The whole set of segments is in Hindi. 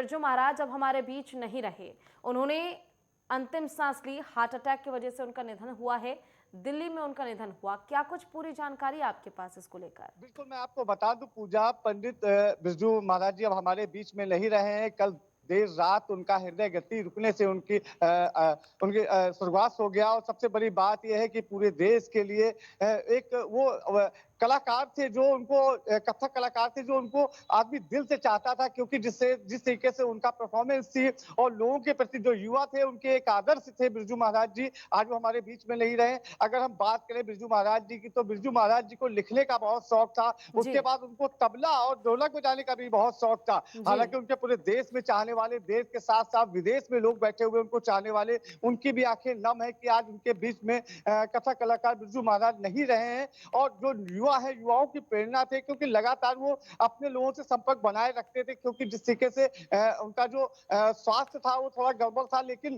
बिरजू महाराज अब हमारे बीच नहीं रहे। उन्होंने अंतिम सांस ली, हार्ट अटैक की वजह से उनका निधन हुआ है। दिल्ली में उनका निधन हुआ। क्या कुछ पूरी जानकारी आपके पास इसको लेकर? बिल्कुल, मैं आपको बता दूँ पूजा, पंडित बिरजू महाराज जी अब हमारे बीच में नहीं रहे हैं। कल देर रात उनका हृदय गति रुकने से उनकी स्वर्गवास हो गया और सबसे बड़ी बात ये है कि पूरे देश के लिए एक वो कलाकार थे जो उनको कथक कलाकार थे जो उनको आदमी दिल से चाहता था, क्योंकि जिस तरीके से उनका परफॉर्मेंस थी और लोगों के प्रति जो युवा थे उनके एक आदर्श थे बिरजू महाराज जी। आज वो हमारे बीच में नहीं रहे। अगर हम बात करें बिरजू महाराज जी की, तो बिरजू महाराज जी को लिखने का बहुत शौक था। जी। उसके बाद उनको तबला और ढोलक बजाने का भी बहुत शौक था। जी। हालांकि उनके पूरे देश में चाहने वाले, देश के साथ साथ विदेश में लोग बैठे हुए उनको चाहने वाले, उनकी भी आंखें नम है कि आज उनके बीच में कथक कलाकार बिरजू महाराज नहीं रहे हैं। और जो युवा है, युवाओं की प्रेरणा थे, क्योंकि लगातार वो अपने लोगों से संपर्क बनाए रखते थे, क्योंकि जिस तरीके से उनका जो स्वास्थ्य था वो थोड़ा गड़बड़ था, लेकिन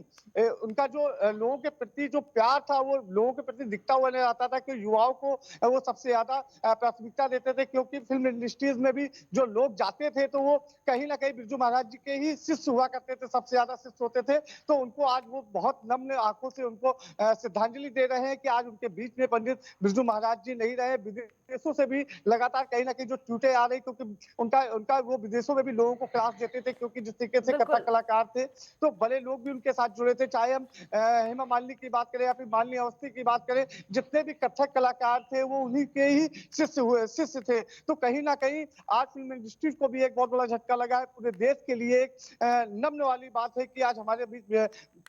उनका जो लोगों के प्रति जो प्यार था वो लोगों के प्रति दिखता हुआ नजर आता था कि युवाओं को वो सबसे ज्यादा प्राथमिकता देते थे। क्योंकि फिल्म इंडस्ट्रीज में भी जो लोग जाते थे तो वो कहीं ना कहीं बिरजू महाराज जी के ही शिष्य हुआ करते थे, सबसे ज्यादा शिष्य होते थे। तो उनको आज वो बहुत नम्र आंखों से उनको श्रद्धांजलि दे रहे हैं कि आज उनके बीच में पंडित बिरजू महाराज जी नहीं रहे। विदेशों से भी लगातार कहीं ना कहीं जो ट्वीटें आ रही, क्योंकि उनका उनका वो विदेशों में भी लोगों को क्लास देते थे, क्योंकि जिस तरीके से कथक बिल्कुल। कलाकार थे तो बड़े लोग भी उनके साथ जुड़े थे। चाहे हम हेमा मालिनी की बात करें या फिर मालिनी अवस्थी की बात करें, जितने भी कथक कलाकार थे वो उन्हीं के ही शिष्य थे। तो कहीं ना कहीं आज फिल्म इंडस्ट्री को भी एक बहुत बड़ा झटका लगा है। पूरे देश के लिए एक नम्र वाली बात है कि आज हमारे बीच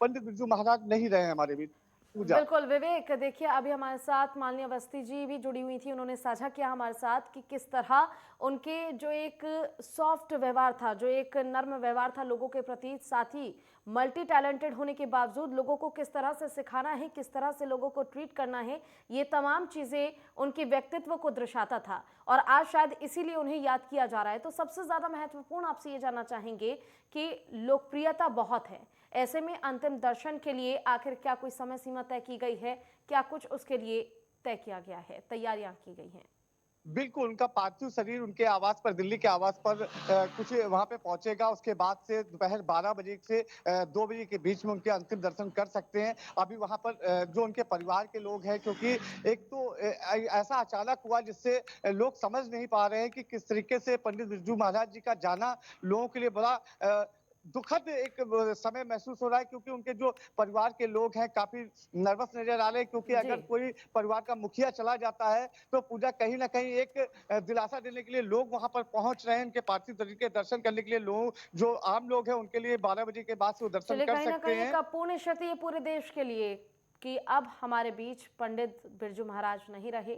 पंडित बिरजू महाराज नहीं रहे हमारे बीच। पूजा। बिल्कुल विवेक, देखिए अभी हमारे साथ माननीय अवस्थी जी भी जुड़ी हुई थी। उन्होंने साझा किया हमारे साथ कि किस तरह उनके जो एक सॉफ्ट व्यवहार था, जो एक नर्म व्यवहार था लोगों के प्रति, साथ ही मल्टी टैलेंटेड होने के बावजूद लोगों को किस तरह से सिखाना है, किस तरह से लोगों को ट्रीट करना है, ये तमाम चीज़ें उनके व्यक्तित्व को दर्शाता था। और आज शायद इसीलिए उन्हें याद किया जा रहा है। तो सबसे ज़्यादा महत्वपूर्ण आपसे ये जानना चाहेंगे कि लोकप्रियता बहुत है, ऐसे में अंतिम दर्शन के लिए आखिर क्या कोई समय सीमा तय की गई है? क्या कुछ उसके लिए तय किया गया है, तैयारियां की गई हैं? बिल्कुल, उनका पार्थिव शरीर उनके आवास पर, दिल्ली के आवास पर कुछ वहाँ पे पहुँचेगा। उसके बाद से दोपहर 12 बजे से 2 बजे के बीच में उनके अंतिम दर्शन कर सकते हैं। अभी वहाँ पर जो उनके परिवार के लोग हैं, क्योंकि एक तो ऐसा अचानक हुआ जिससे लोग समझ नहीं पा रहे हैं कि किस तरीके से पंडित बिरजू महाराज जी का जाना लोगों के लिए बड़ा दुखद एक समय महसूस हो रहा है, क्योंकि उनके जो परिवार के लोग हैं काफ़ी नर्वस नज़र आ रहे हैं, क्योंकि जी। अगर कोई परिवार का मुखिया चला जाता है तो पूजा कहीं न कहीं एक दिलासा देने के लिए लोग वहाँ पर पहुँच रहे हैं। उनके पार्थिव शरीर के दर्शन करने के लिए लोग, जो आम लोग हैं उनके लिए 12 बजे के बाद से वो दर्शन चलिए, कर कहीं ना सकते कहीं एक हैं। अपूर्ण क्षति है पूरे देश के लिए कि अब हमारे बीच पंडित बिरजू महाराज नहीं रहे।